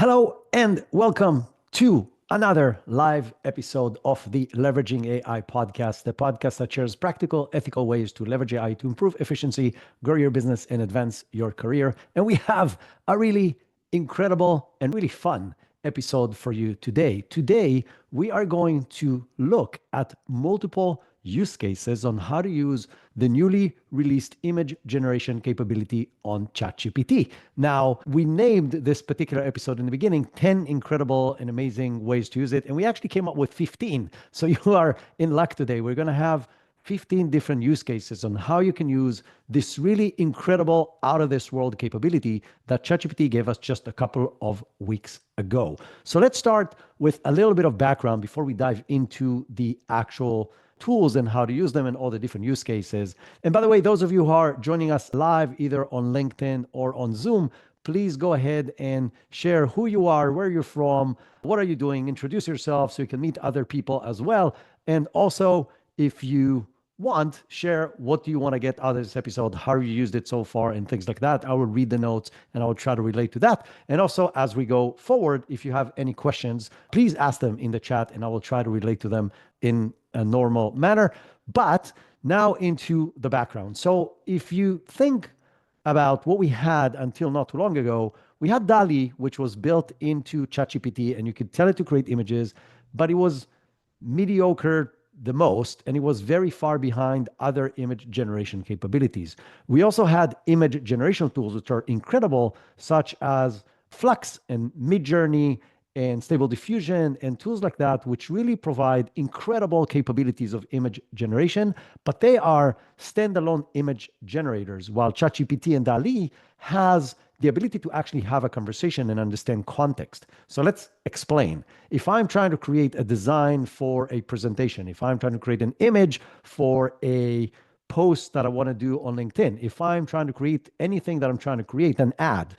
Hello and welcome to another live episode of the Leveraging AI podcast, the podcast that shares practical, ethical ways to leverage AI to improve efficiency, grow your business, and advance your career. And we have a really incredible and really fun episode for you today. Today, we are going to look at multiple use cases on how to use the newly released image generation capability on ChatGPT. Now, we named this particular episode in the beginning 10 incredible and amazing ways to use it, and we actually came up with 15. So you are in luck today. We're going to have 15 different use cases on how you can use this really incredible out of this world capability that ChatGPT gave us just a couple of weeks ago. So let's start with a little bit of background before we dive into the actual tools and how to use them and all the different use cases. And by the way, those of you who are joining us live, either on LinkedIn or on Zoom, please go ahead and share who you are, where you're from, what are you doing, introduce yourself so you can meet other people as well. And also, if you want, share what do you want to get out of this episode, how you used it so far, and things like that. I will read the notes and I will try to relate to that. And also, as we go forward, if you have any questions, please ask them in the chat and I will try to relate to them in a normal manner. But now into the background. So if you think about what we had until not too long ago, we had DALL-E, which was built into ChatGPT, and you could tell it to create images, but it was mediocre the most, and it was very far behind other image generation capabilities. We also had image generation tools, which are incredible, such as Flux and Midjourney and Stable Diffusion and tools like that, which really provide incredible capabilities of image generation, but they are standalone image generators, while ChatGPT and DALL-E has the ability to actually have a conversation and understand context. So let's explain. If I'm trying to create a design for a presentation, if I'm trying to create an image for a post that I want to do on LinkedIn, if I'm trying to create anything that I'm trying to create, an ad,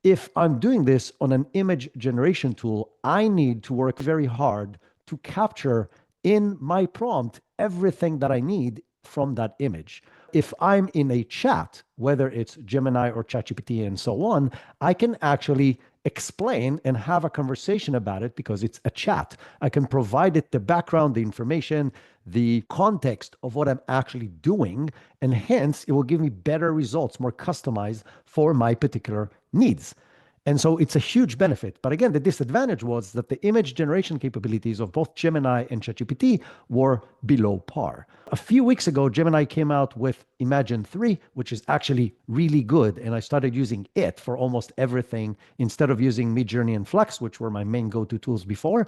if I'm doing this on an image generation tool, I need to work very hard to capture in my prompt everything that I need from that image. If I'm in a chat, whether it's Gemini or ChatGPT and so on, I can actually explain and have a conversation about it because it's a chat. I can provide it the background, the information, the context of what I'm actually doing, and hence it will give me better results, more customized for my particular needs. And so it's a huge benefit. But again, the disadvantage was that the image generation capabilities of both Gemini and ChatGPT were below par. A few weeks ago, Gemini came out with Imagen 3, which is actually really good. And I started using it for almost everything instead of using Midjourney and Flux, which were my main go-to tools before.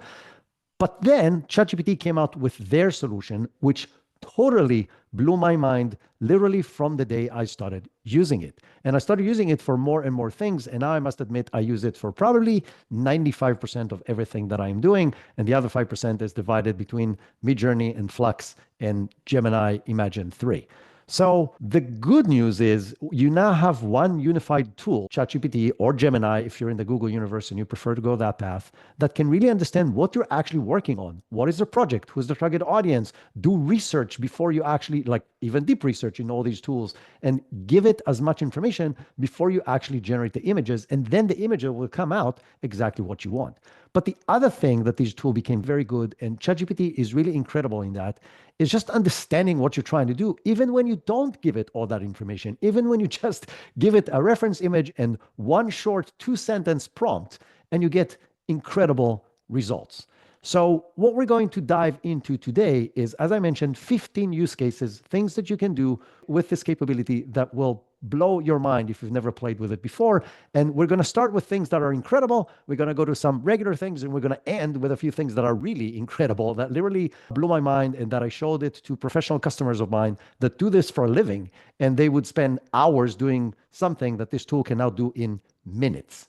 But then ChatGPT came out with their solution, which totally blew my mind literally from the day I started using it. And I started using it for more and more things. And now I must admit, I use it for probably 95% of everything that I'm doing. And the other 5% is divided between Midjourney and Flux and Gemini Imagen 3. So the good news is you now have one unified tool, ChatGPT or Gemini, if you're in the Google universe and you prefer to go that path, that can really understand what you're actually working on. What is the project? Who's the target audience? Do research before you actually, like even deep research in all these tools, and give it as much information before you actually generate the images. And then the image will come out exactly what you want. But the other thing that these tools became very good, and ChatGPT is really incredible in that, is just understanding what you're trying to do, even when you don't give it all that information, even when you just give it a reference image and one short 2-sentence prompt, and you get incredible results. So what we're going to dive into today is, as I mentioned, 15 use cases, things that you can do with this capability that will blow your mind if you've never played with it before. And we're going to start with things that are incredible. We're going to go to some regular things, and we're going to end with a few things that are really incredible, that literally blew my mind, and that I showed it to professional customers of mine that do this for a living. And they would spend hours doing something that this tool can now do in minutes.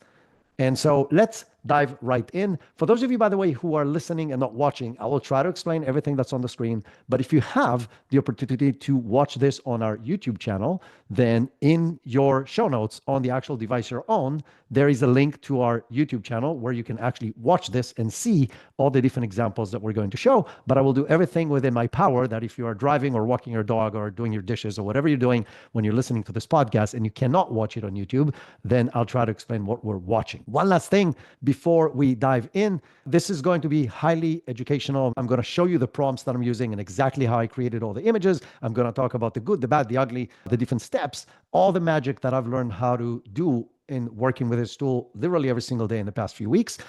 And so let's dive right in. For those of you, by the way, who are listening and not watching, I will try to explain everything that's on the screen. But if you have the opportunity to watch this on our YouTube channel, then in your show notes on the actual device you're on, there is a link to our YouTube channel where you can actually watch this and see all the different examples that we're going to show. But I will do everything within my power that if you are driving or walking your dog or doing your dishes or whatever you're doing when you're listening to this podcast and you cannot watch it on YouTube, then I'll try to explain what we're watching. One last thing before we dive in, this is going to be highly educational. I'm going to show you the prompts that I'm using and exactly how I created all the images. I'm going to talk about the good, the bad, the ugly, the different steps, all the magic that I've learned how to do in working with this tool literally every single day in the past few weeks.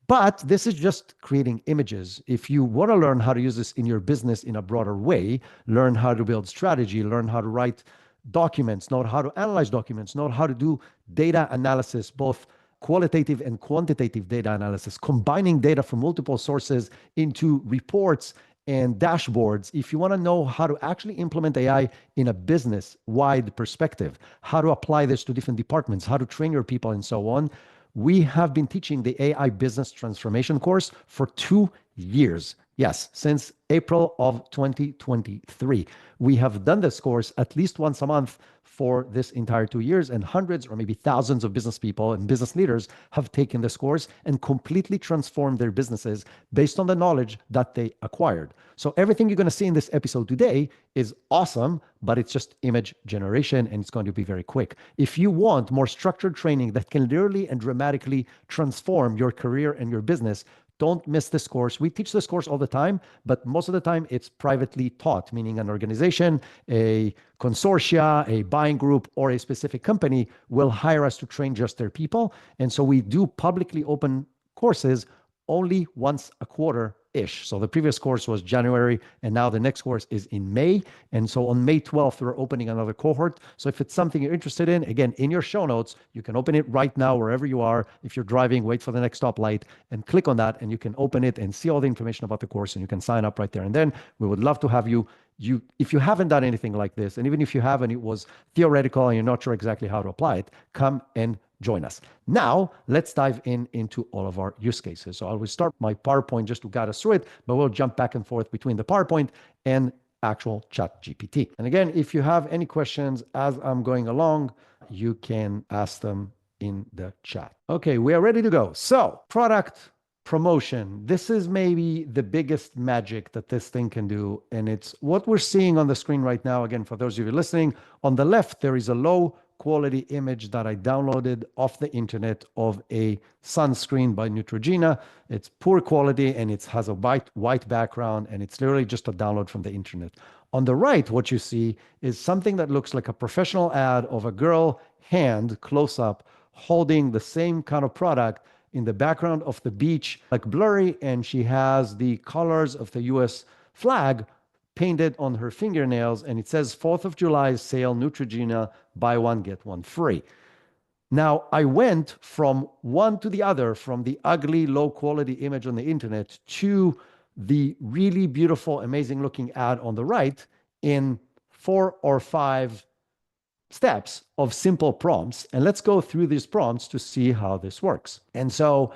But this is just creating images. If you want to learn how to use this in your business in a broader way, learn how to build strategy, learn how to write documents, know how to analyze documents, know how to do data analysis, both qualitative and quantitative data analysis, combining data from multiple sources into reports and dashboards. If you want to know how to actually implement AI in a business-wide perspective, how to apply this to different departments, how to train your people, and so on, we have been teaching the AI business transformation course for 2 years. Yes, since April of 2023. We have done this course at least once a month for this entire 2 years, and hundreds or maybe thousands of business people and business leaders have taken this course and completely transformed their businesses based on the knowledge that they acquired. So everything you're going to see in this episode today is awesome, but it's just image generation and it's going to be very quick. If you want more structured training that can literally and dramatically transform your career and your business, don't miss this course. We teach this course all the time, but most of the time it's privately taught, meaning an organization, a consortia, a buying group, or a specific company will hire us to train just their people. And so we do publicly open courses only once a quarter-ish. So the previous course was January, and now the next course is in May. And so on May 12th, we're opening another cohort. So if it's something you're interested in, again, in your show notes, you can open it right now, wherever you are. If you're driving, wait for the next stoplight and click on that, and you can open it and see all the information about the course, and you can sign up right there. And then we would love to have you. If you haven't done anything like this, and even if you have and it was theoretical and you're not sure exactly how to apply it, come and join us. Now, let's dive into all of our use cases. So I will start my PowerPoint just to guide us through it, but we'll jump back and forth between the PowerPoint and actual ChatGPT. And again, if you have any questions as I'm going along, you can ask them in the chat. Okay, we are ready to go. So, product promotion. This is maybe the biggest magic that this thing can do. And it's what we're seeing on the screen right now. Again, for those of you listening, on the left, there is a low quality image that I downloaded off the internet of a sunscreen by Neutrogena. It's poor quality and it has a white background, and it's literally just a download from the internet. On the right, what you see is something that looks like a professional ad of a girl hand close up holding the same kind of product in the background of the beach, like blurry, and she has the colors of the US flag painted on her fingernails, and it says 4th of July sale, Neutrogena, buy one, get one free. Now, I went from one to the other, from the ugly, low quality image on the internet to the really beautiful, amazing looking ad on the right in 4 or 5 steps of simple prompts. And let's go through these prompts to see how this works. And so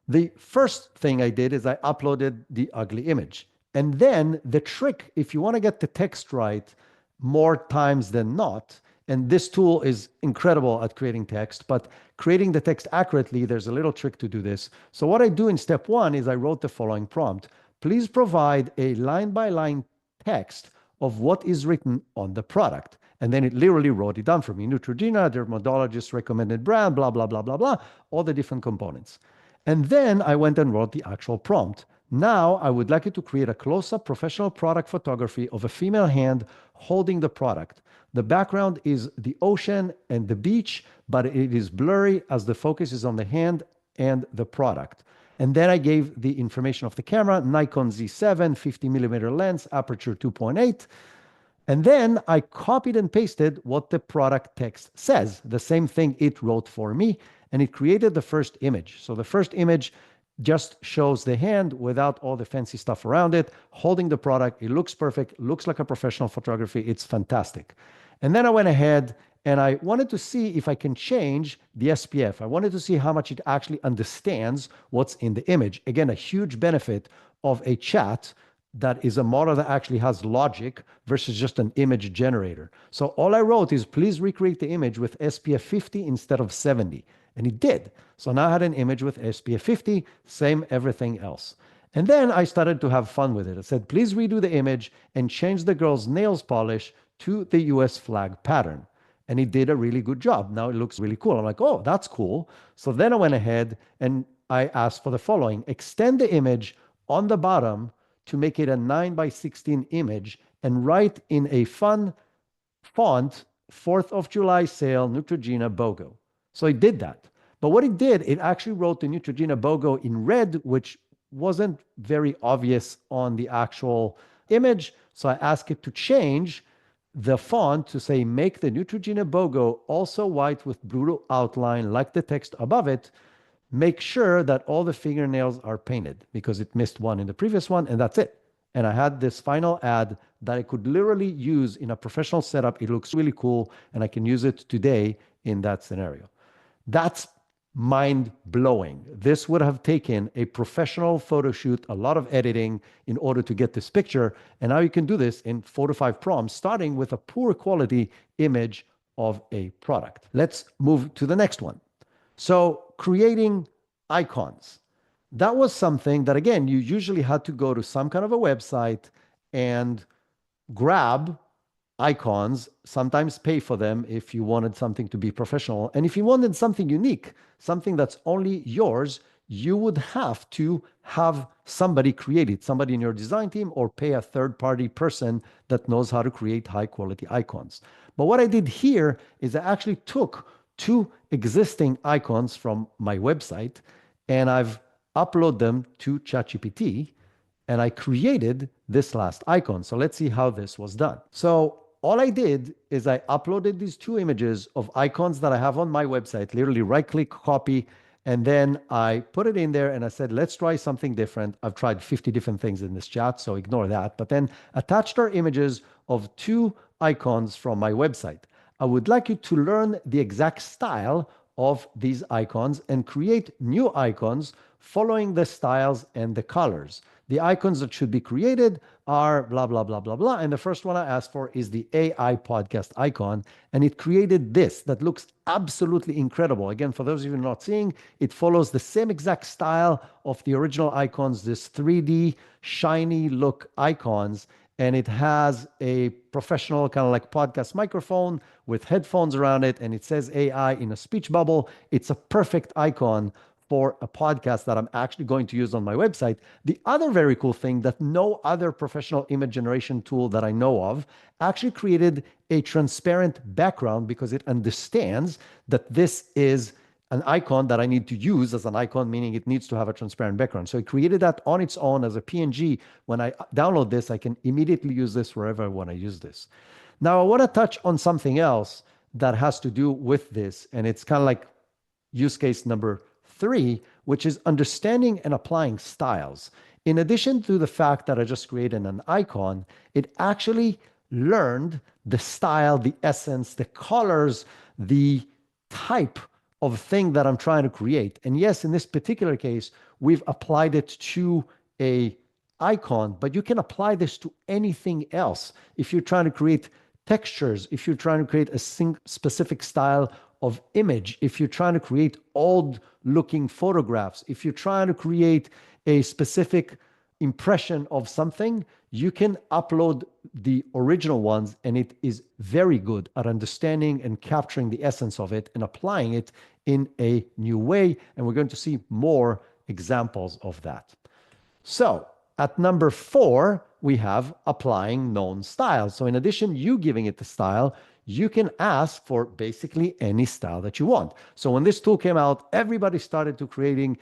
the first thing I did is I uploaded the ugly image. And then the trick, if you want to get the text right more times than not, and this tool is incredible at creating text, but creating the text accurately, there's a little trick to do this. So what I do in step 1 is I wrote the following prompt. Please provide a line-by-line text of what is written on the product. And then it literally wrote it down for me. Neutrogena, dermatologist recommended brand, blah, blah, blah, blah, blah, all the different components. And then I went and wrote the actual prompt. Now, I would like you to create a close-up professional product photography of a female hand holding the product. The background is the ocean and the beach, but it is blurry as the focus is on the hand and the product. And then I gave the information of the camera, Nikon Z7, 50mm lens, aperture 2.8. And then I copied and pasted what the product text says, the same thing it wrote for me, and it created the first image. So the first image just shows the hand without all the fancy stuff around it, holding the product. It looks perfect, looks like a professional photography. It's fantastic. And then I went ahead and I wanted to see if I can change the SPF. I wanted to see how much it actually understands what's in the image. Again, a huge benefit of a chat that is a model that actually has logic versus just an image generator. So all I wrote is, please recreate the image with SPF 50 instead of 70. And it did. So now I had an image with SPF 50, same everything else. And then I started to have fun with it. I said, please redo the image and change the girl's nails polish to the US flag pattern. And it did a really good job. Now it looks really cool. I'm like, oh, that's cool. So then I went ahead and I asked for the following: extend the image on the bottom to make it a 9:16 image and write in a fun font, 4th of July sale, Neutrogena BOGO. So it did that. But what it did, it actually wrote the Neutrogena BOGO in red, which wasn't very obvious on the actual image. So I asked it to change the font to say, make the Neutrogena BOGO also white with blue outline like the text above it. Make sure that all the fingernails are painted because it missed one in the previous one, and that's it. And I had this final ad that I could literally use in a professional setup. It looks really cool, and I can use it today in that scenario. That's mind blowing. This would have taken a professional photo shoot, a lot of editing in order to get this picture. And now you can do this in 4 to 5 prompts, starting with a poor quality image of a product. Let's move to the next one. So creating icons. That was something that, again, you usually had to go to some kind of a website and grab icons, sometimes pay for them if you wanted something to be professional. And if you wanted something unique, something that's only yours, you would have to have somebody create it, somebody in your design team, or pay a third-party person that knows how to create high-quality icons. But what I did here is I actually took 2 existing icons from my website and I've uploaded them to ChatGPT, and I created this last icon. So let's see how this was done. So all I did is I uploaded these 2 images of icons that I have on my website, literally right-click, copy, and then I put it in there and I said, let's try something different. I've tried 50 different things in this chat, so ignore that. But then attached our images of 2 icons from my website. I would like you to learn the exact style of these icons and create new icons following the styles and the colors. The icons that should be created are blah, blah, blah, blah, blah. And the first one I asked for is the AI podcast icon. And it created this that looks absolutely incredible. Again, for those of you not seeing, it follows the same exact style of the original icons, this 3D shiny look icons. And it has a professional kind of like podcast microphone with headphones around it. And it says AI in a speech bubble. It's a perfect icon for a podcast that I'm actually going to use on my website. The other very cool thing that no other professional image generation tool that I know of actually created a transparent background because it understands that this is an icon that I need to use as an icon, meaning it needs to have a transparent background. So it created that on its own as a PNG. When I download this, I can immediately use this wherever I want to use this. Now, I want to touch on something else that has to do with this, and it's kind of like use case number 3, which is understanding and applying styles. In addition to the fact that I just created an icon, it actually learned the style, the essence, the colors, the type of thing that I'm trying to create. And yes, in this particular case, we've applied it to a icon, but you can apply this to anything else. If you're trying to create textures, if you're trying to create a specific style of image, if you're trying to create old looking photographs, if you're trying to create a specific impression of something, you can upload the original ones, and it is very good at understanding and capturing the essence of it and applying it in a new way. And we're going to see more examples of that. So at number 4, we have applying known styles. So in addition, you giving it the style, you can ask for basically any style that you want. So when this tool came out, everybody started to creating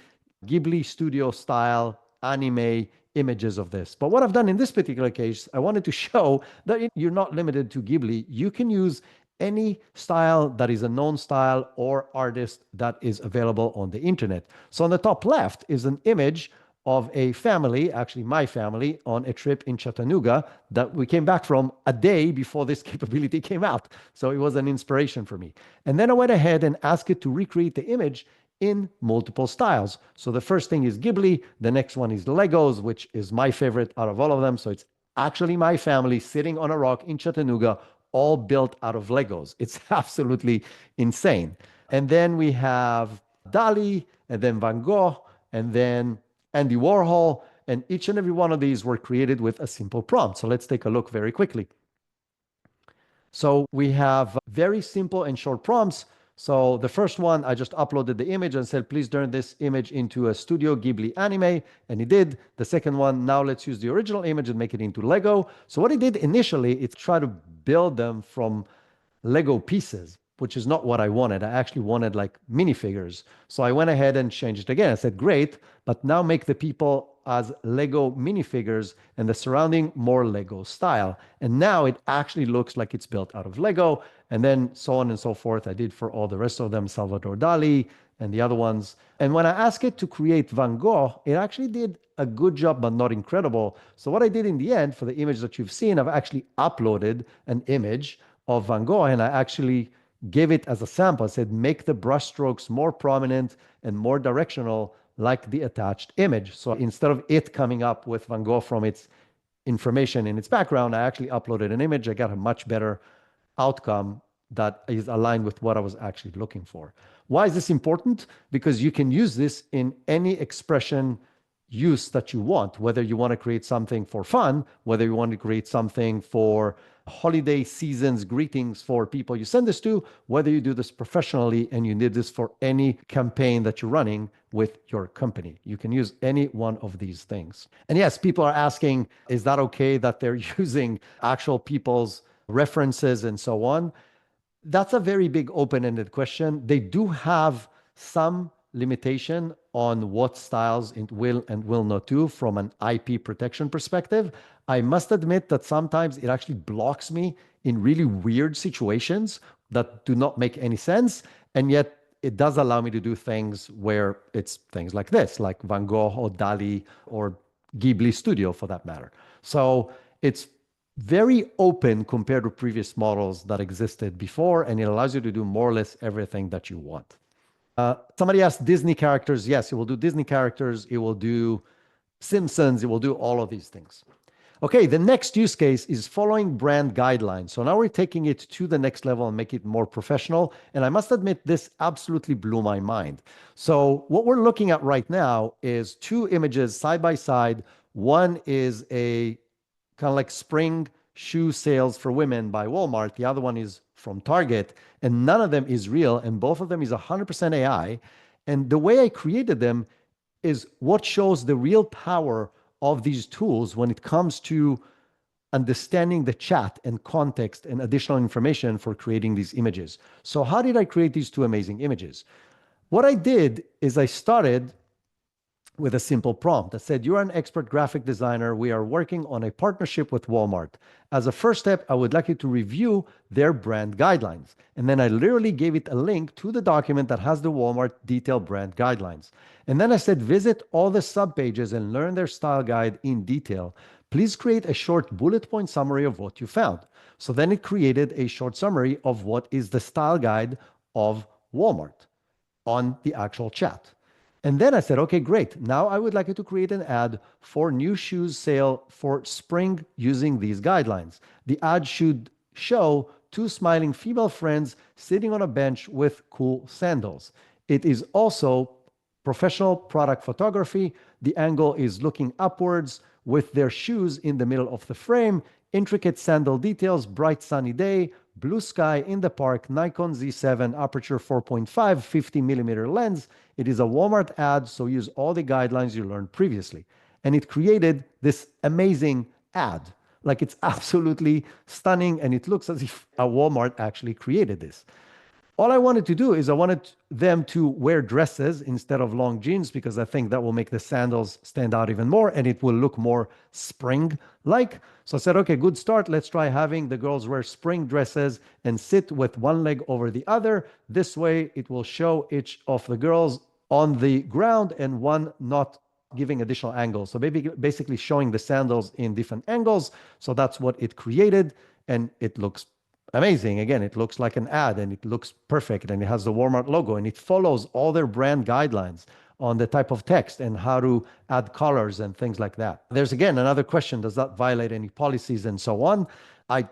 Ghibli studio style anime images of this. But what I've done in this particular case, I wanted to show that you're not limited to Ghibli. You can use any style that is a known style or artist that is available on the internet. So on the top left is an image of a family, actually my family, on a trip in Chattanooga that we came back from a day before this capability came out. So it was an inspiration for me. And then I went ahead and asked it to recreate the image in multiple styles. So the first thing is Ghibli. The next one is Legos, which is my favorite out of all of them. So it's actually my family sitting on a rock in Chattanooga, all built out of Legos. It's absolutely insane. And then we have Dali, and then Van Gogh, and then Andy Warhol, and each and every one of these were created with a simple prompt. So let's take a look very quickly. So we have very simple and short prompts. So the first one, I just uploaded the image and said, please turn this image into a Studio Ghibli anime. And he did. The second one, now let's use the original image and make it into Lego. So what he did initially, it's try to build them from Lego pieces, which is not what I wanted. I actually wanted like minifigures. So I went ahead and changed it again. I said, great, but now make the people as Lego minifigures and the surrounding more Lego style. And now it actually looks like it's built out of Lego. And then so on and so forth. I did for all the rest of them, Salvador Dali and the other ones. And when I asked it to create Van Gogh, it actually did a good job, but not incredible. So what I did in the end for the image that you've seen, I've actually uploaded an image of Van Gogh, and I actually gave it as a sample. I said, make the brushstrokes more prominent and more directional like the attached image. So instead of it coming up with Van Gogh from its information in its background, I actually uploaded an image. I got a much better outcome that is aligned with what I was actually looking for. Why is this important? Because you can use this in any expression use that you want, whether you want to create something for fun, whether you want to create something for holiday seasons, greetings for people you send this to, whether you do this professionally and you need this for any campaign that you're running with your company. You can use any one of these things. And yes, people are asking, is that okay that they're using actual people's references and so on? That's a very big open-ended question. They do have some limitation on what styles it will and will not do from an IP protection perspective. I must admit that sometimes it actually blocks me in really weird situations that do not make any sense. And yet it does allow me to do things where it's things like this, like Van Gogh or Dali or Ghibli Studio for that matter. So it's very open compared to previous models that existed before, and it allows you to do more or less everything that you want. Somebody asked Disney characters. Yes, it will do Disney characters. It will do Simpsons. It will do all of these things. Okay, the next use case is following brand guidelines. So now we're taking it to the next level and make it more professional. And I must admit, this absolutely blew my mind. So what we're looking at right now is two images side by side. One is a kind of like spring shoe sales for women by Walmart. The other one is from Target, and none of them is real, and both of them is 100% AI. And the way I created them is what shows the real power of these tools when it comes to understanding the chat and context and additional information for creating these images. So how did I create these two amazing images? What I did is I started with a simple prompt that said, you're an expert graphic designer. We are working on a partnership with Walmart. As a first step, I would like you to review their brand guidelines. And then I literally gave it a link to the document that has the Walmart detailed brand guidelines. And then I said, visit all the subpages and learn their style guide in detail. Please create a short bullet point summary of what you found. So then it created a short summary of what is the style guide of Walmart on the actual chat. And then I said, okay, great. Now I would like you to create an ad for new shoes sale for spring using these guidelines. The ad should show two smiling female friends sitting on a bench with cool sandals. It is also professional product photography. The angle is looking upwards with their shoes in the middle of the frame, intricate sandal details, bright sunny day, blue sky in the park, Nikon Z7 aperture 4.5, 50 millimeter lens. It is a Walmart ad, so use all the guidelines you learned previously. And it created this amazing ad. Like it's absolutely stunning, and it looks as if a Walmart actually created this. All I wanted to do is I wanted them to wear dresses instead of long jeans, because I think that will make the sandals stand out even more and it will look more spring-like. So I said, okay, good start. Let's try having the girls wear spring dresses and sit with one leg over the other. This way it will show each of the girls on the ground and one not giving additional angles. So basically showing the sandals in different angles. So that's what it created, and it looks amazing. Again, it looks like an ad and it looks perfect, and it has the Walmart logo, and it follows all their brand guidelines on the type of text and how to add colors and things like that. There's again another question, does that violate any policies and so on? I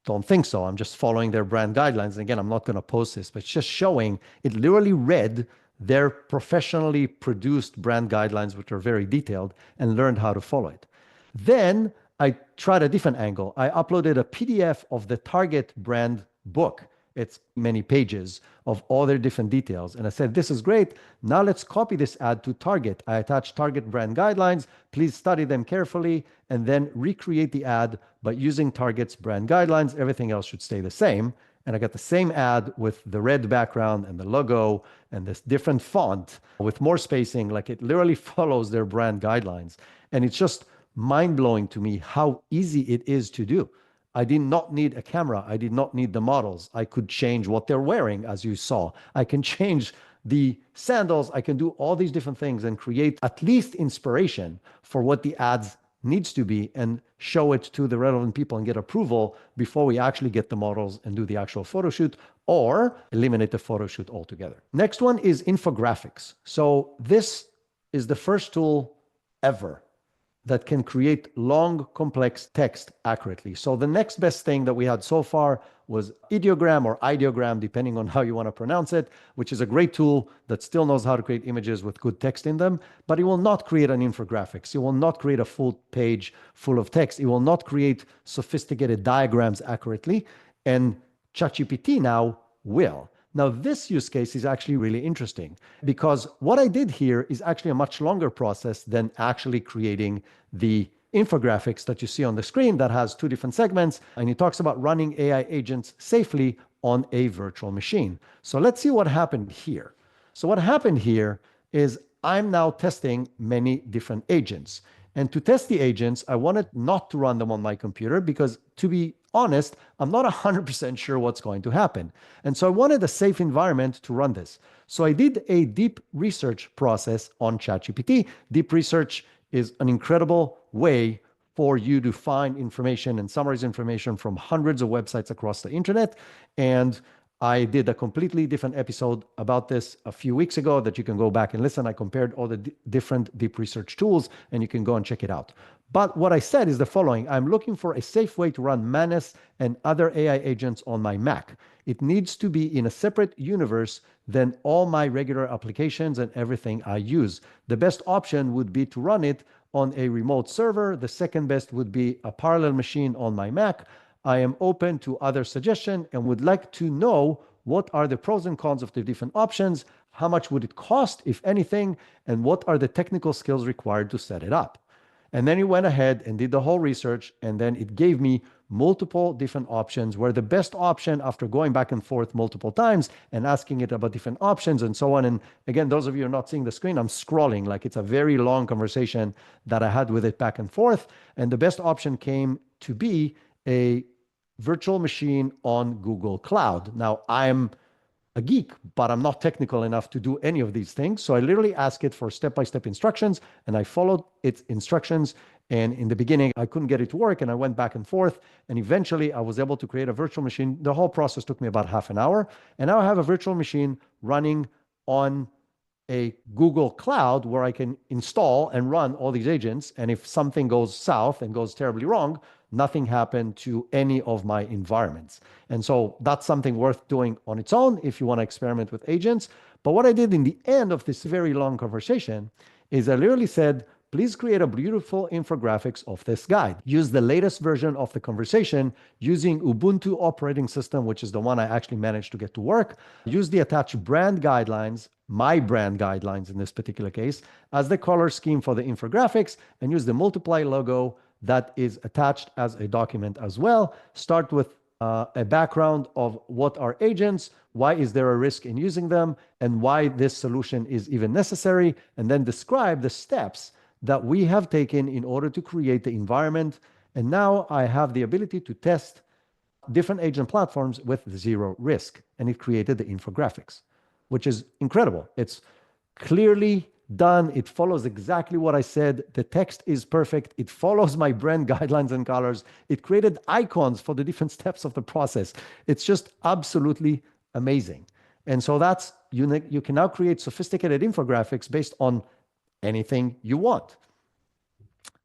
don't think so. I'm just following their brand guidelines. And again, I'm not going to post this, but it's just showing it literally read their professionally produced brand guidelines, which are very detailed, and learned how to follow it. Then I tried a different angle. I uploaded a PDF of the Target brand book, It's many pages of all their different details. And I said, this is great. Now let's copy this ad to Target. I attach Target brand guidelines. Please study them carefully and then recreate the ad by using Target's brand guidelines. Everything else should stay the same. And I got the same ad with the red background and the logo and this different font with more spacing. Like it literally follows their brand guidelines. And it's just mind-blowing to me how easy it is to do. I did not need a camera. I did not need the models. I could change what they're wearing, as you saw. I can change the sandals. I can do all these different things and create at least inspiration for what the ads needs to be and show it to the relevant people and get approval before we actually get the models and do the actual photo shoot or eliminate the photo shoot altogether. Next one is infographics. So this is the first tool ever that can create long, complex text accurately. So the next best thing that we had so far was ideogram or ideogram, depending on how you want to pronounce it, which is a great tool that still knows how to create images with good text in them, but it will not create an infographics. It will not create a full page full of text. It will not create sophisticated diagrams accurately. And ChatGPT now will. Now, this use case is actually really interesting because what I did here is actually a much longer process than actually creating the infographics that you see on the screen that has two different segments. And it talks about running AI agents safely on a virtual machine. So let's see what happened here. So what happened here is I'm now testing many different agents. And to test the agents, I wanted not to run them on my computer because, to be honest, I'm not 100% sure what's going to happen. And so I wanted a safe environment to run this. So I did a deep research process on ChatGPT. Deep research is an incredible way for you to find information and summarize information from hundreds of websites across the internet. And I did a completely different episode about this a few weeks ago that you can go back and listen. I compared all the different deep research tools and you can go and check it out. But what I said is the following. I'm looking for a safe way to run Manus and other AI agents on my Mac. It needs to be in a separate universe than all my regular applications and everything I use. The best option would be to run it on a remote server. The second best would be a parallel machine on my Mac. I am open to other suggestions and would like to know what are the pros and cons of the different options, how much would it cost, if anything, and what are the technical skills required to set it up. And then he went ahead and did the whole research, and then it gave me multiple different options where the best option, after going back and forth multiple times and asking it about different options and so on. And again, those of you who are not seeing the screen, I'm scrolling like it's a very long conversation that I had with it back and forth. And the best option came to be a virtual machine on Google Cloud. Now, I'm a geek, but I'm not technical enough to do any of these things. So I literally asked it for step-by-step instructions, and I followed its instructions. And in the beginning, I couldn't get it to work, and I went back and forth. And eventually, I was able to create a virtual machine. The whole process took me about half an hour. And now I have a virtual machine running on a Google Cloud where I can install and run all these agents. And if something goes south and goes terribly wrong, nothing happened to any of my environments. And so that's something worth doing on its own if you want to experiment with agents. But what I did in the end of this very long conversation is I literally said, please create a beautiful infographics of this guide. Use the latest version of the conversation using Ubuntu operating system, which is the one I actually managed to get to work. Use the attached brand guidelines, my brand guidelines in this particular case, as the color scheme for the infographics, and use the multiply logo that is attached as a document as well. Start with a background of what are agents, why is there a risk in using them, and why this solution is even necessary, and then describe the steps that we have taken in order to create the environment. And now I have the ability to test different agent platforms with zero risk. And it created the infographics, which is incredible. It's clearly done. It follows exactly what I said. The text is perfect. It follows my brand guidelines and colors. It created icons for the different steps of the process. It's just absolutely amazing. And so that's unique. You can now create sophisticated infographics based on anything you want.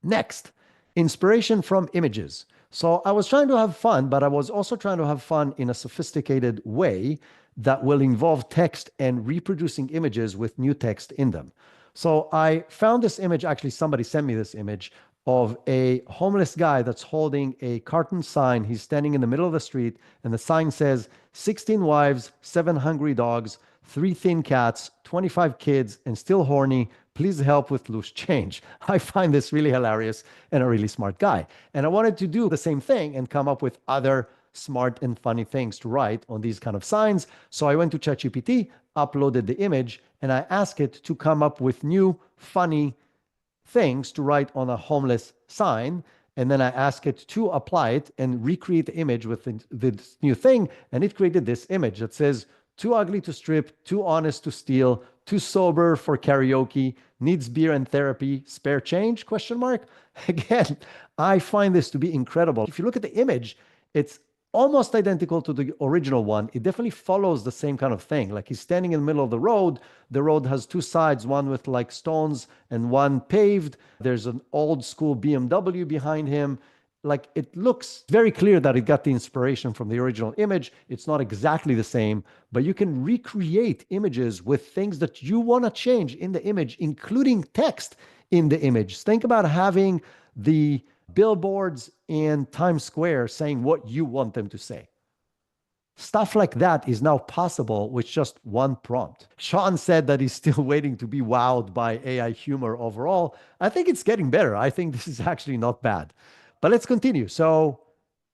Next, inspiration from images. So I was trying to have fun, but I was also trying to have fun in a sophisticated way that will involve text and reproducing images with new text in them. So I found this image, actually somebody sent me this image of a homeless guy that's holding a carton sign. He's standing in the middle of the street, and the sign says 16 wives, 7 hungry dogs, 3 thin cats, 25 kids, and still horny. Please help with loose change. I find this really hilarious and a really smart guy. And I wanted to do the same thing and come up with other smart and funny things to write on these kind of signs. So I went to ChatGPT, uploaded the image, and I asked it to come up with new, funny things to write on a homeless sign. And then I asked it to apply it and recreate the image with this new thing. And it created this image that says, too ugly to strip, too honest to steal, too sober for karaoke, needs beer and therapy, spare change, question mark. Again, I find this to be incredible. If you look at the image, it's almost identical to the original one. It definitely follows the same kind of thing. Like he's standing in the middle of the road. The road has 2 sides, one with like stones and one paved. There's an old school BMW behind him. Like it looks very clear that it got the inspiration from the original image. It's not exactly the same, but you can recreate images with things that you want to change in the image, including text in the image. Think about having the billboards in Times Square saying what you want them to say. Stuff like that is now possible with just one prompt. Sean said that he's still waiting to be wowed by AI humor overall. I think it's getting better. I think this is actually not bad. But let's continue. So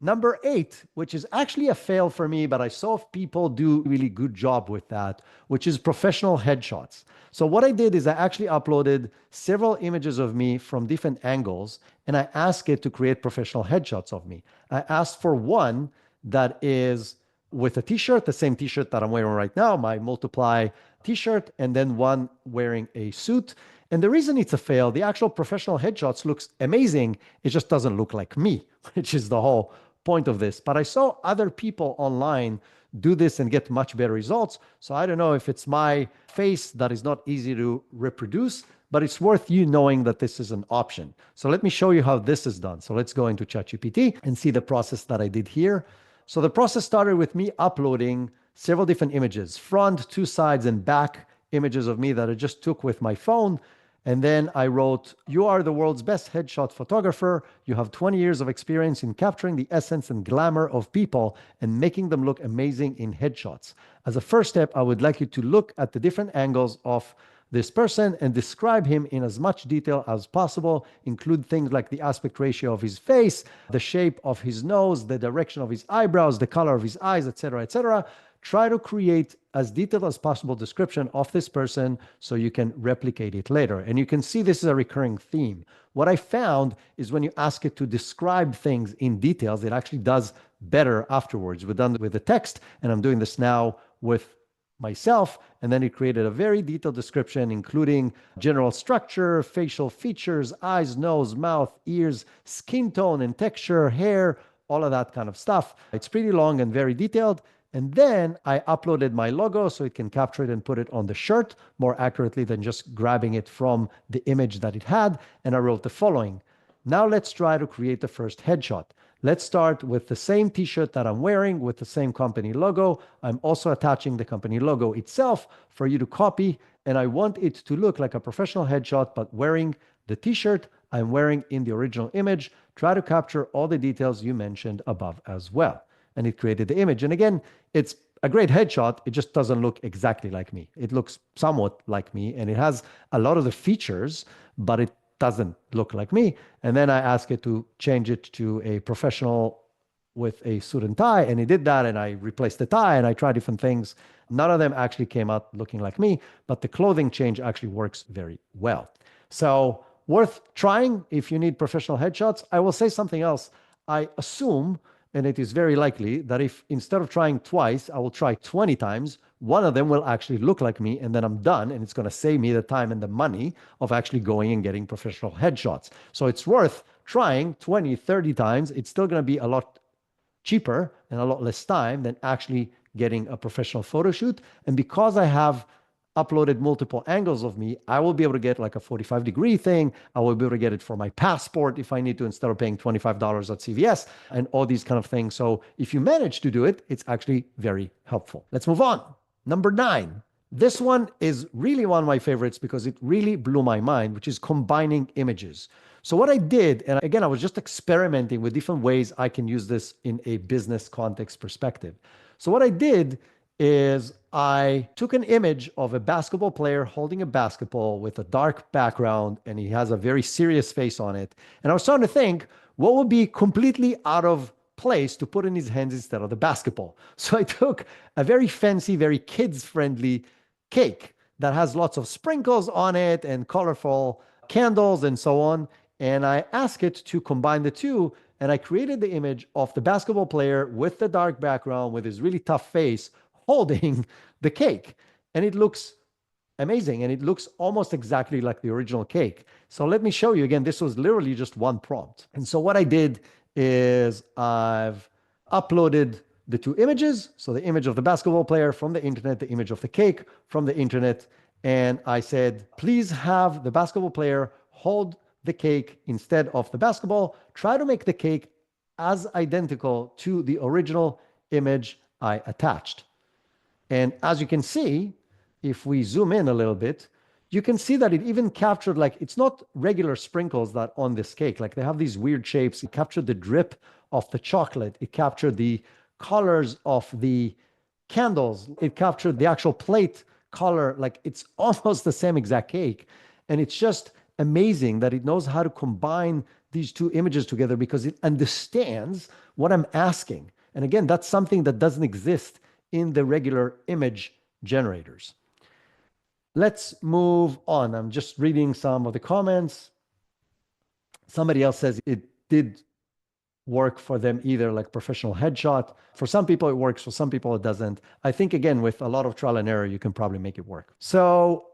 number 8, which is actually a fail for me, but I saw people do a really good job with that, which is professional headshots. So what I did is I actually uploaded several images of me from different angles, and I asked it to create professional headshots of me. I asked for one that is with a t-shirt, the same t-shirt that I'm wearing right now, my Multiply t-shirt, and then one wearing a suit. And the reason it's a fail, the actual professional headshots looks amazing. It just doesn't look like me, which is the whole point of this. But I saw other people online do this and get much better results. So I don't know if it's my face that is not easy to reproduce, but it's worth you knowing that this is an option. So let me show you how this is done. So let's go into ChatGPT and see the process that I did here. So the process started with me uploading several different images, front, 2 sides, and back images of me that I just took with my phone. And then I wrote, you are the world's best headshot photographer. You have 20 years of experience in capturing the essence and glamour of people and making them look amazing in headshots. As a first step, I would like you to look at the different angles of this person and describe him in as much detail as possible. Include things like the aspect ratio of his face, the shape of his nose, the direction of his eyebrows, the color of his eyes, etc., etc. Try to create as detailed as possible description of this person so you can replicate it later. And you can see this is a recurring theme. What I found is when you ask it to describe things in details, it actually does better afterwards. We're done with the text, and I'm doing this now with myself, and then it created a very detailed description, including general structure, facial features, eyes, nose, mouth, ears, skin tone and texture, hair, all of that kind of stuff. It's pretty long and very detailed. And then I uploaded my logo so it can capture it and put it on the shirt more accurately than just grabbing it from the image that it had. And I wrote the following. Now let's try to create the first headshot. Let's start with the same t-shirt that I'm wearing with the same company logo. I'm also attaching the company logo itself for you to copy. And I want it to look like a professional headshot, but wearing the t-shirt I'm wearing in the original image. Try to capture all the details you mentioned above as well. And it created the image. And again, it's a great headshot. It just doesn't look exactly like me. It looks somewhat like me, and it has a lot of the features, but it doesn't look like me. And then I asked it to change it to a professional with a suit and tie, and it did that, and I replaced the tie, and I tried different things. None of them actually came out looking like me, but the clothing change actually works very well. So worth trying if you need professional headshots. I will say something else. I assume, and it is very likely, that if instead of trying twice, I will try 20 times, one of them will actually look like me, and then I'm done, and it's going to save me the time and the money of actually going and getting professional headshots. So it's worth trying 20, 30 times. It's still going to be a lot cheaper and a lot less time than actually getting a professional photo shoot. And because I have uploaded multiple angles of me, I will be able to get like a 45-degree thing. I will be able to get it for my passport if I need to, instead of paying $25 at CVS and all these kind of things. So if you manage to do it, it's actually very helpful. Let's move on. Number 9, This one is really one of my favorites because it really blew my mind, which is combining images. So what I did, and again, I was just experimenting with different ways I can use this in a business context perspective. So what I did is I took an image of a basketball player holding a basketball with a dark background, and he has a very serious face on it. And I was trying to think what would be completely out of place to put in his hands instead of the basketball. So I took a very fancy, very kids-friendly cake that has lots of sprinkles on it and colorful candles and so on. And I asked it to combine the two. And I created the image of the basketball player with the dark background with his really tough face holding the cake. And it looks amazing. And it looks almost exactly like the original cake. So let me show you again. This was literally just one prompt. And so what I did is I've uploaded the two images. So the image of the basketball player from the internet, the image of the cake from the internet. And I said, please have the basketball player hold the cake instead of the basketball. Try to make the cake as identical to the original image I attached. And as you can see, if we zoom in a little bit, you can see that it even captured, like, it's not regular sprinkles that on this cake. Like, they have these weird shapes. It captured the drip of the chocolate. It captured the colors of the candles. It captured the actual plate color. Like, it's almost the same exact cake. And it's just amazing that it knows how to combine these two images together because it understands what I'm asking. And again, that's something that doesn't exist in the regular image generators. Let's move on. I'm just reading some of the comments. Somebody else says it did work for them either, like professional headshot. For some people it works, for some people it doesn't. I think, again, with a lot of trial and error, you can probably make it work. So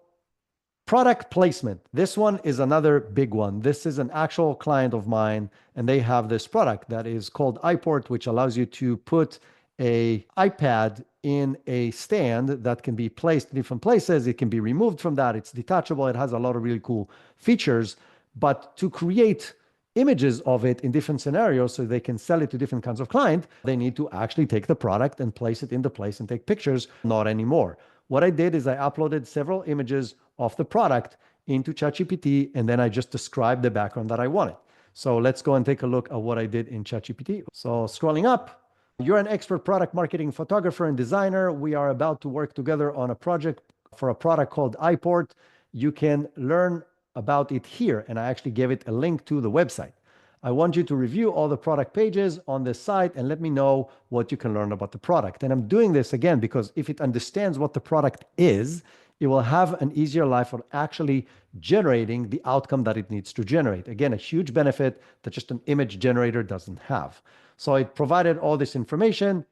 product placement. This one is another big one. This is an actual client of mine, and they have this product that is called iPort, which allows you to put a iPad in a stand that can be placed in different places. It can be removed from that. It's detachable. It has a lot of really cool features. But to create images of it in different scenarios so they can sell it to different kinds of client, they need to actually take the product and place it in the place and take pictures. Not anymore. What I did is I uploaded several images of the product into ChatGPT, and then I just described the background that I wanted. So let's go and take a look at what I did in ChatGPT. So scrolling up, you're an expert product marketing photographer and designer. We are about to work together on a project for a product called iPort. You can learn about it here, and I actually gave it a link to the website. I want you to review all the product pages on this site and let me know what you can learn about the product. And I'm doing this again because if it understands what the product is, it will have an easier life of actually generating the outcome that it needs to generate. Again, a huge benefit that just an image generator doesn't have. So it provided all this information.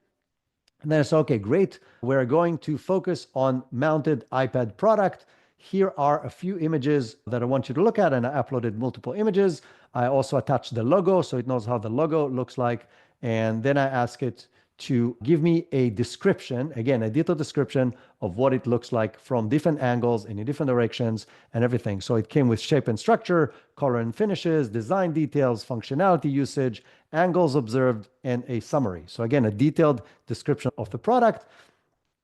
And then I said, okay, great. We're going to focus on mounted iPad product. Here are a few images that I want you to look at, and I uploaded multiple images. I also attached the logo so it knows how the logo looks like. And then I ask it to give me a description, again, a detailed description of what it looks like from different angles and in different directions and everything. So it came with shape and structure, color and finishes, design details, functionality usage, angles observed, and a summary. So again, a detailed description of the product.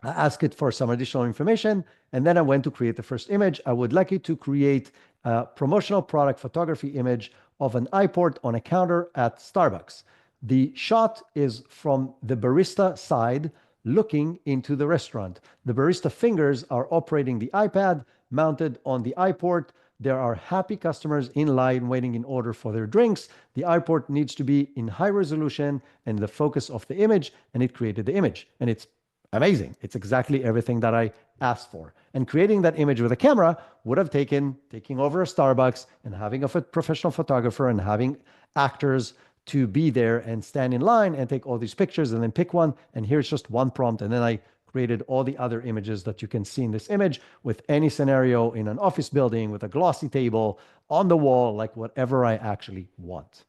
I asked it for some additional information, and then I went to create the first image. I would like you to create a promotional product photography image of an iPort on a counter at Starbucks. The shot is from the barista side looking into the restaurant. The barista fingers are operating the iPad mounted on the iPort. There are happy customers in line waiting in order for their drinks. The iPort needs to be in high resolution and the focus of the image, and it created the image. And it's amazing. It's exactly everything that I asked for. And creating that image with a camera would have taking over a Starbucks and having a professional photographer and having actors to be there and stand in line and take all these pictures and then pick one. And here's just one prompt. And then I created all the other images that you can see in this image with any scenario in an office building, with a glossy table, on the wall, like whatever I actually want.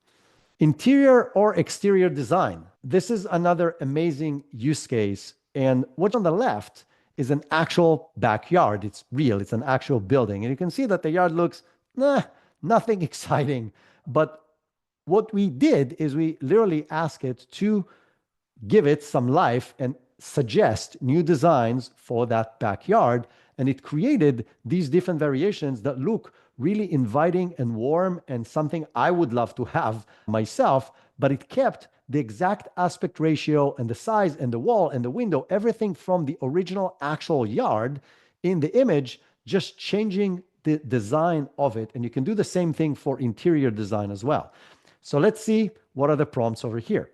Interior or exterior design. This is another amazing use case. And what's on the left is an actual backyard. It's real. It's an actual building. And you can see that the yard looks, nothing exciting. But what we did is we literally asked it to give it some life and suggest new designs for that backyard. And it created these different variations that look really inviting and warm and something I would love to have myself, but it kept the exact aspect ratio and the size and the wall and the window, everything from the original actual yard in the image, just changing the design of it. And you can do the same thing for interior design as well. So let's see what are the prompts over here.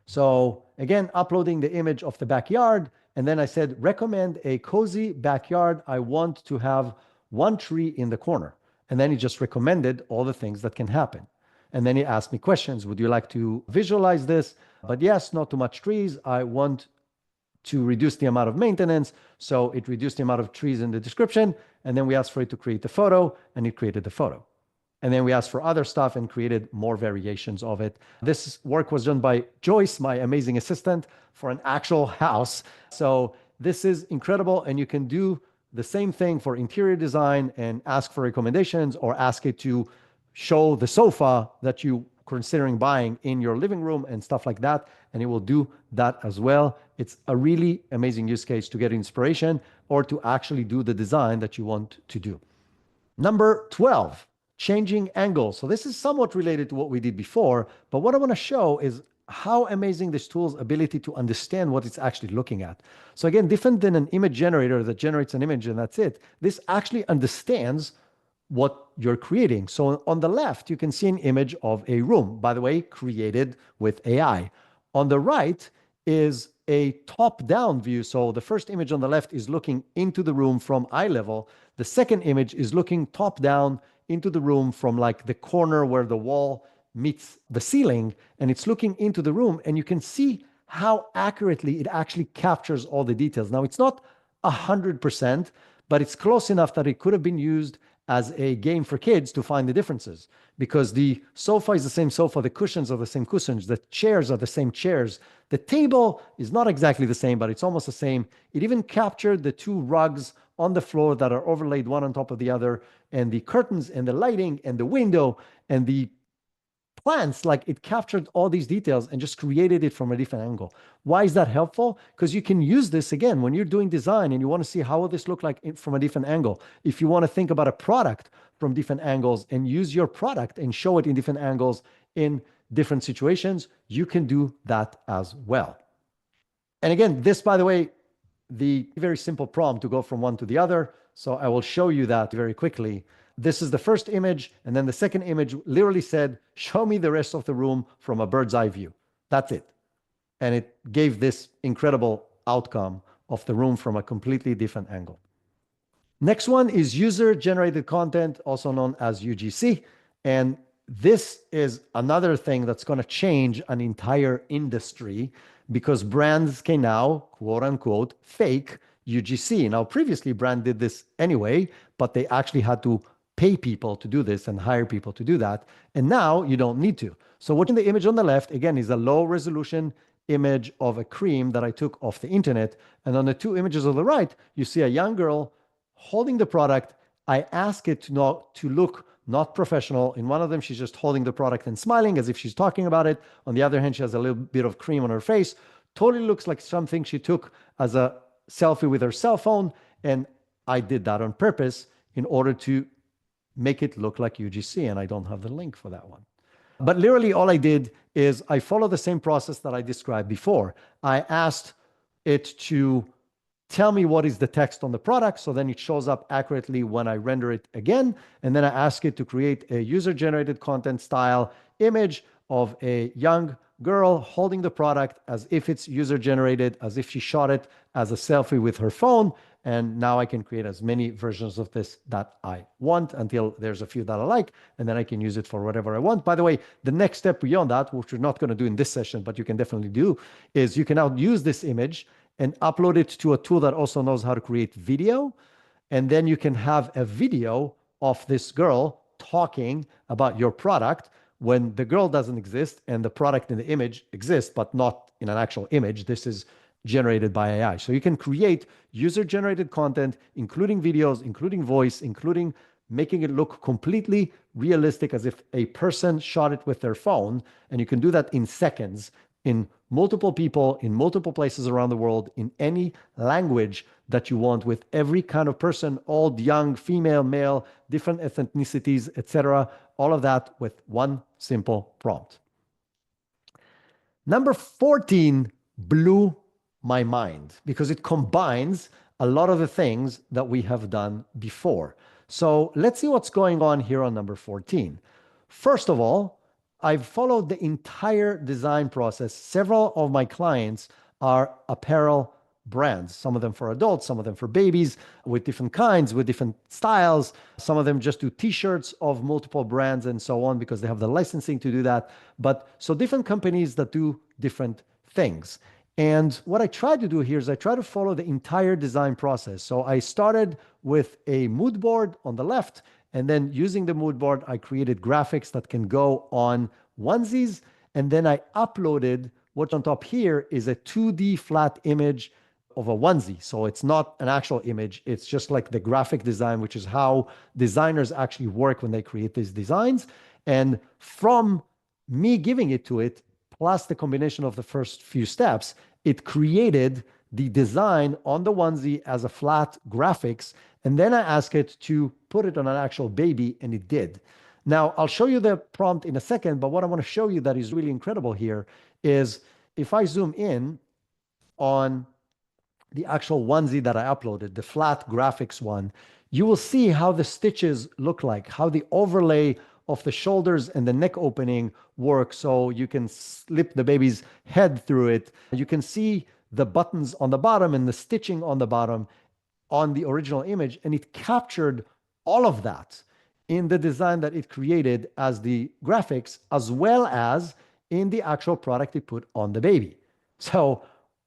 So again, uploading the image of the backyard. And then I said, recommend a cozy backyard. I want to have one tree in the corner. And then he just recommended all the things that can happen. And then he asked me questions. Would you like to visualize this? But yes, not too much trees. I want to reduce the amount of maintenance. So it reduced the amount of trees in the description. And then we asked for it to create the photo, and it created the photo. And then we asked for other stuff and created more variations of it. This work was done by Joyce, my amazing assistant, for an actual house. So this is incredible. And you can do the same thing for interior design and ask for recommendations, or ask it to show the sofa that you considering buying in your living room and stuff like that. And it will do that as well. It's a really amazing use case to get inspiration or to actually do the design that you want to do. Number 12, changing angles. So this is somewhat related to what we did before, but what I want to show is how amazing this tool's ability to understand what it's actually looking at. So again, different than an image generator that generates an image and that's it, this actually understands what you're creating. So on the left, you can see an image of a room, by the way, created with AI. On the right is a top-down view. So the first image on the left is looking into the room from eye level. The second image is looking top-down into the room from like the corner where the wall meets the ceiling, and it's looking into the room, and you can see how accurately it actually captures all the details. Now, it's not 100%, but it's close enough that it could have been used as a game for kids to find the differences, because the sofa is the same sofa, the cushions are the same cushions, the chairs are the same chairs. The table is not exactly the same, but it's almost the same. It even captured the two rugs on the floor that are overlaid one on top of the other, and the curtains and the lighting and the window and the plants. Like, it captured all these details and just created it from a different angle. Why is that helpful? Because you can use this again when you're doing design and you want to see how will this look like from a different angle. If you want to think about a product from different angles and use your product and show it in different angles in different situations, you can do that as well. And again, this, by the way, the very simple prompt to go from one to the other. So I will show you that very quickly. This is the first image, and then the second image literally said, show me the rest of the room from a bird's eye view. That's it. And it gave this incredible outcome of the room from a completely different angle. Next one is user-generated content, also known as UGC. And this is another thing that's going to change an entire industry, because brands can now, quote unquote, fake UGC. Now, previously, brand did this anyway, but they actually had to pay people to do this and hire people to do that. And now you don't need to. So watching the image on the left, again, is a low resolution image of a cream that I took off the internet. And on the two images on the right, you see a young girl holding the product. I ask it to look not professional. In one of them, she's just holding the product and smiling as if she's talking about it. On the other hand, she has a little bit of cream on her face. Totally looks like something she took as a selfie with her cell phone. And I did that on purpose in order to make it look like UGC. And I don't have the link for that one. But literally all I did is I followed the same process that I described before. I asked it to tell me what is the text on the product, so then it shows up accurately when I render it again. And then I ask it to create a user-generated content style image of a young girl holding the product as if it's user-generated, as if she shot it as a selfie with her phone. And now I can create as many versions of this that I want until there's a few that I like, and then I can use it for whatever I want. By the way, the next step beyond that, which we're not going to do in this session, but you can definitely do, is you can now use this image and upload it to a tool that also knows how to create video. And then you can have a video of this girl talking about your product when the girl doesn't exist and the product in the image exists, but not in an actual image. This is generated by AI. So you can create user-generated content, including videos, including voice, including making it look completely realistic as if a person shot it with their phone. And you can do that in seconds in multiple people in multiple places around the world in any language that you want, with every kind of person, old, young, female, male, different ethnicities, etc. All of that with one simple prompt. Number 14 blew my mind because it combines a lot of the things that we have done before. So let's see what's going on here on number 14. First of all, I've followed the entire design process. Several of my clients are apparel brands, some of them for adults, some of them for babies, with different kinds, with different styles. Some of them just do t-shirts of multiple brands and so on because they have the licensing to do that. But so different companies that do different things. And what I try to do here is I try to follow the entire design process. So I started with a mood board on the left, and then using the mood board, I created graphics that can go on onesies. And then I uploaded what's on top here is a 2D flat image of a onesie. So it's not an actual image. It's just like the graphic design, which is how designers actually work when they create these designs. And from me giving it to it, plus the combination of the first few steps, it created the design on the onesie as a flat graphics. And then I asked it to put it on an actual baby, and it did. Now, I'll show you the prompt in a second, but what I want to show you that is really incredible here is if I zoom in on the actual onesie that I uploaded, the flat graphics one, you will see how the stitches look like, how the overlay of the shoulders and the neck opening work. So you can slip the baby's head through it. You can see the buttons on the bottom and the stitching on the bottom on the original image. And it captured all of that in the design that it created as the graphics, as well as in the actual product it put on the baby. So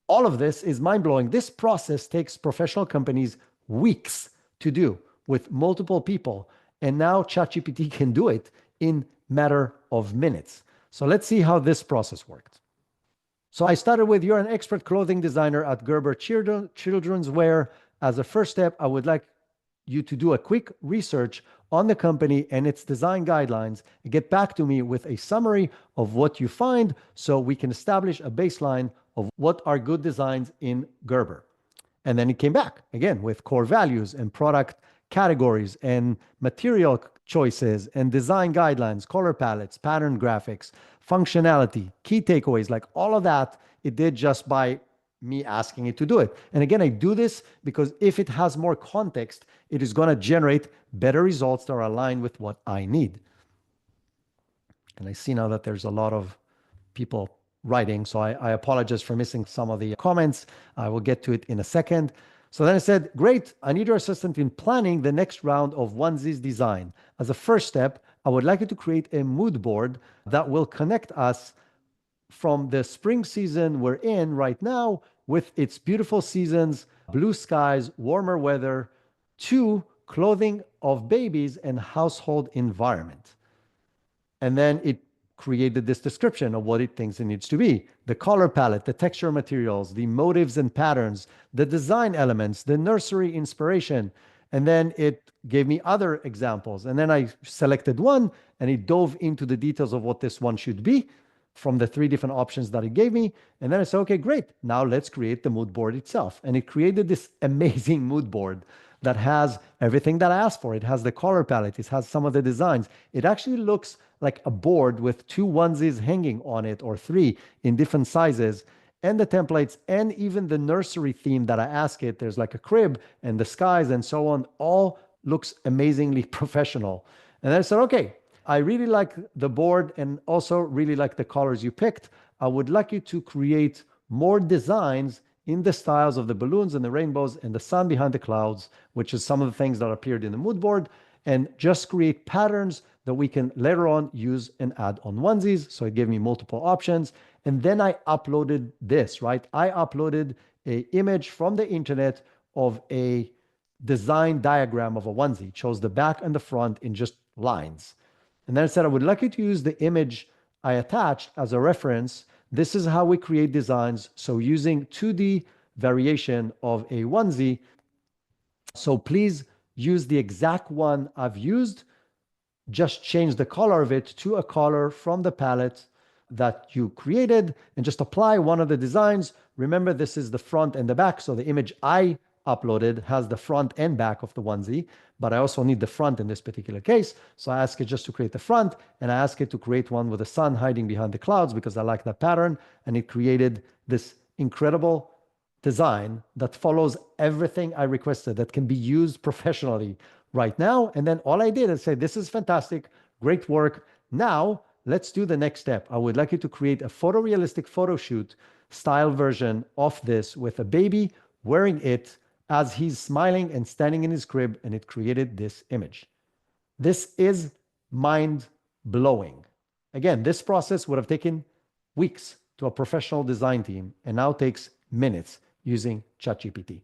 all of this is mind-blowing. This process takes professional companies weeks to do with multiple people. And now ChatGPT can do it in matter of minutes. So let's see how this process worked. So I started with, you're an expert clothing designer at Gerber Children's Wear. As a first step, I would like you to do a quick research on the company and its design guidelines and get back to me with a summary of what you find so we can establish a baseline of what are good designs in Gerber. And then it came back again with core values and product categories and material choices and design guidelines, color palettes, pattern graphics, functionality, key takeaways, like all of that, it did just by me asking it to do it. And again, I do this because if it has more context, it is going to generate better results that are aligned with what I need. And I see now that there's a lot of people writing, so I apologize for missing some of the comments. I will get to it in a second. So then I said, great, I need your assistance in planning the next round of onesies design. As a first step, I would like you to create a mood board that will connect us from the spring season we're in right now with its beautiful seasons, blue skies, warmer weather, to clothing of babies and household environment. And then it created this description of what it thinks it needs to be: the color palette, the texture materials, the motives and patterns, the design elements, the nursery inspiration. And then it gave me other examples. And then I selected one and it dove into the details of what this one should be from the 3 different options that it gave me. And then I said, okay, great. Now let's create the mood board itself. And it created this amazing mood board that has everything that I asked for. It has the color palette. It has some of the designs. It actually looks like a board with 2 onesies hanging on it, or 3 in different sizes, and the templates, and even the nursery theme that I asked it. There's like a crib and the skies and so on. All looks amazingly professional. And I said, okay, I really like the board and also really like the colors you picked. I would like you to create more designs in the styles of the balloons and the rainbows and the sun behind the clouds, which is some of the things that appeared in the mood board, and just create patterns that we can later on use and add on onesies. So it gave me multiple options. And then I uploaded this, right? I uploaded an image from the internet of a design diagram of a onesie. It shows the back and the front in just lines. And then I said, I would like you to use the image I attached as a reference. This is how we create designs. So using 2D variation of a onesie. So please use the exact one I've used. Just change the color of it to a color from the palette that you created and just apply one of the designs. Remember, this is the front and the back. So the image I uploaded has the front and back of the onesie, but I also need the front in this particular case. So I ask it just to create the front, and I ask it to create one with the sun hiding behind the clouds because I like that pattern. And it created this incredible design that follows everything I requested that can be used professionally right now. And then all I did is say, this is fantastic, great work. Now let's do the next step. I would like you to create a photorealistic photo shoot style version of this with a baby wearing it as he's smiling and standing in his crib, and it created this image. This is mind blowing. Again, this process would have taken weeks to a professional design team and now takes minutes using ChatGPT.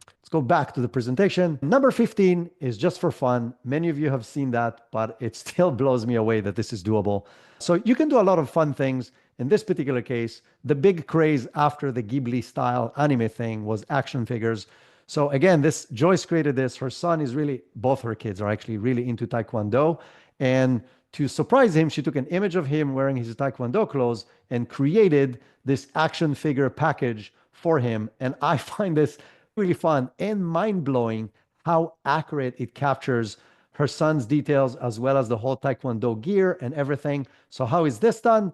Let's go back to the presentation. Number 15 is just for fun. Many of you have seen that, but it still blows me away that this is doable. So you can do a lot of fun things. In this particular case, the big craze after the Ghibli style anime thing was action figures. So again, this Joyce created this. Her son is really, both her kids are actually really into Taekwondo. And to surprise him, she took an image of him wearing his Taekwondo clothes and created this action figure package for him. And I find this really fun and mind-blowing how accurate it captures her son's details as well as the whole Taekwondo gear and everything. So how is this done?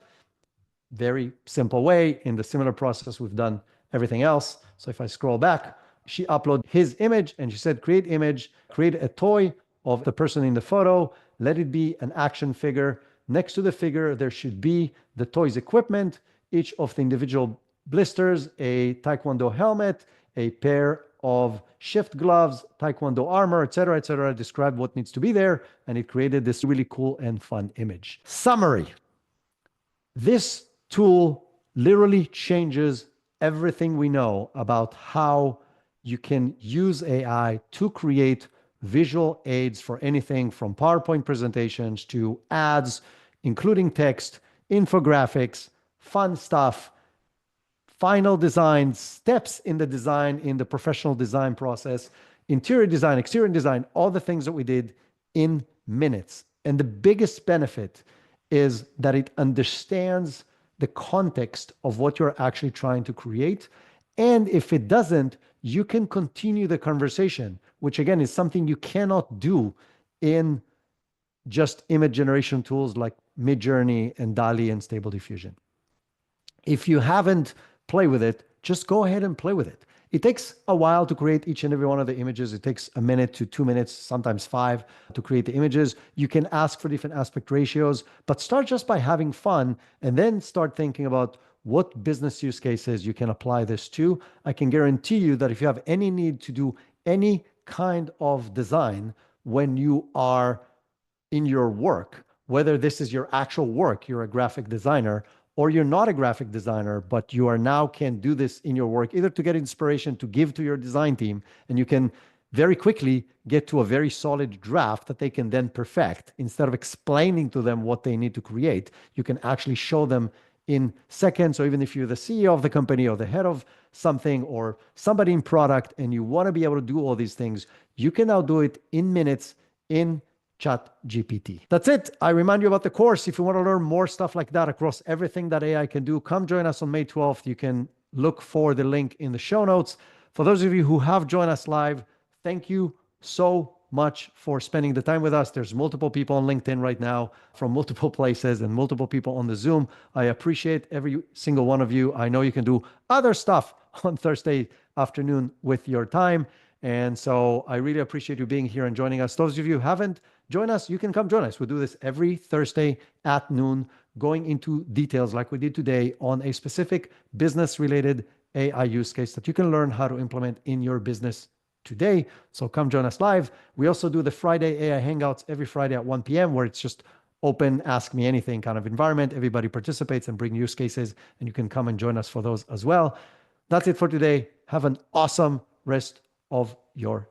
Very simple way. In the similar process, we've done everything else. So if I scroll back, she uploaded his image and she said, create image, create a toy of the person in the photo. Let it be an action figure. Next to the figure, there should be the toy's equipment, each of the individual blisters, a Taekwondo helmet, a pair of shift gloves, Taekwondo armor, etc., etc. Described what needs to be there, and it created this really cool and fun image. Summary. This tool literally changes everything we know about how you can use AI to create visual aids for anything from PowerPoint presentations to ads, including text, infographics, fun stuff, final design, steps in the design, in the professional design process, interior design, exterior design, all the things that we did in minutes. And the biggest benefit is that it understands the context of what you're actually trying to create. And if it doesn't, you can continue the conversation, which again is something you cannot do in just image generation tools like Midjourney and DALL-E and Stable Diffusion. If you haven't played with it, just go ahead and play with it. It takes a while to create each and every one of the images. It takes a minute to 2 minutes, sometimes 5 to create the images. You can ask for different aspect ratios, but start just by having fun and then start thinking about what business use cases you can apply this to. I can guarantee you that if you have any need to do any kind of design when you are in your work, whether this is your actual work, you're a graphic designer, or you're not a graphic designer, but you are now can do this in your work, either to get inspiration to give to your design team, and you can very quickly get to a very solid draft that they can then perfect. Instead of explaining to them what they need to create, you can actually show them in seconds. Or even if you're the CEO of the company or the head of something or somebody in product and you want to be able to do all these things, you can now do it in minutes in ChatGPT. That's it. I remind you about the course. If you want to learn more stuff like that across everything that AI can do, come join us on May 12th. You can look for the link in the show notes. For those of you who have joined us live, thank you so much for spending the time with us. There's multiple people on LinkedIn right now from multiple places and multiple people on the Zoom. I appreciate every single one of you. I know you can do other stuff on Thursday afternoon with your time. And so I really appreciate you being here and joining us. Those of you who haven't joined us, you can come join us. We do this every Thursday at noon, going into details like we did today on a specific business-related AI use case that you can learn how to implement in your business today. So come join us live. We also do the Friday AI Hangouts every Friday at 1 p.m. where it's just open, ask me anything kind of environment. Everybody participates and bring use cases, and you can come and join us for those as well. That's it for today. Have an awesome rest of your